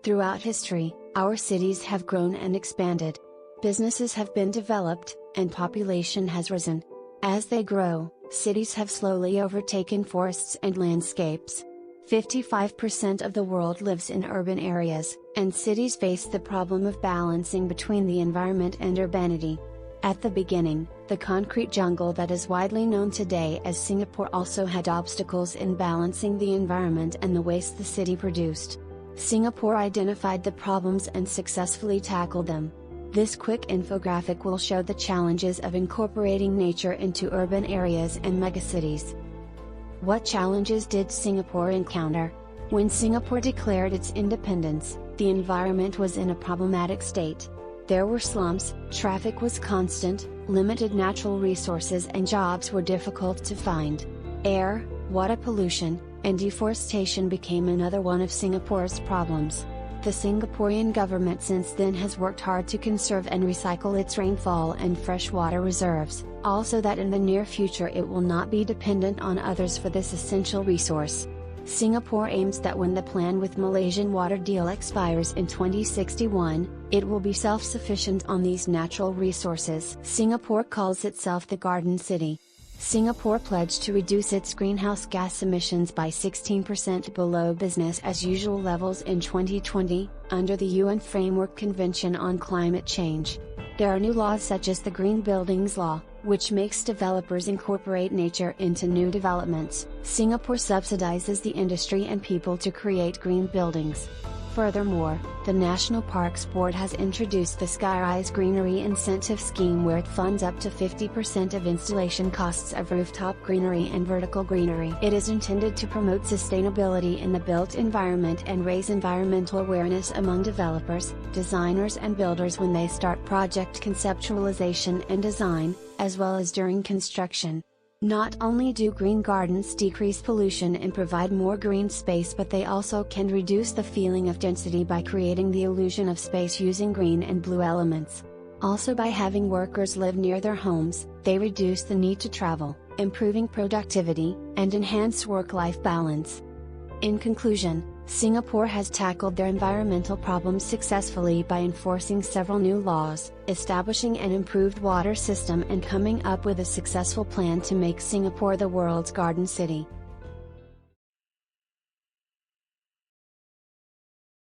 Throughout history, our cities have grown and expanded. Businesses have been developed, and population has risen. As they grow, cities have slowly overtaken forests and landscapes. 55% of the world lives in urban areas, and cities face the problem of balancing between the environment and urbanity. At the beginning, the concrete jungle that is widely known today as Singapore also had obstacles in balancing the environment and the waste the city produced. Singapore identified the problems and successfully tackled them. This quick infographic will show the challenges of incorporating nature into urban areas and megacities. What challenges did Singapore encounter? When Singapore declared its independence, the environment was in a problematic state. There were slums, traffic was constant, limited natural resources and jobs were difficult to find. Air, water pollution, and deforestation became another one of Singapore's problems. The Singaporean government since then has worked hard to conserve and recycle its rainfall and freshwater reserves, also that in the near future it will not be dependent on others for this essential resource. Singapore aims that when the plan with Malaysian water deal expires in 2061, it will be self-sufficient on these natural resources. Singapore calls itself the Garden City. Singapore pledged to reduce its greenhouse gas emissions by 16% below business as usual levels in 2020, under the UN Framework Convention on Climate Change. There are new laws such as the Green Buildings Law, which makes developers incorporate nature into new developments. Singapore subsidizes the industry and people to create green buildings. Furthermore, the National Parks Board has introduced the Skyrise Greenery Incentive Scheme where it funds up to 50% of installation costs of rooftop greenery and vertical greenery. It is intended to promote sustainability in the built environment and raise environmental awareness among developers, designers and builders when they start project conceptualization and design, as well as during construction. Not only do green gardens decrease pollution and provide more green space, but they also can reduce the feeling of density by creating the illusion of space using green and blue elements. Also, by having workers live near their homes, they reduce the need to travel, improving productivity, and enhance work-life balance. In conclusion, Singapore has tackled their environmental problems successfully by enforcing several new laws, establishing an improved water system and coming up with a successful plan to make Singapore the world's garden city.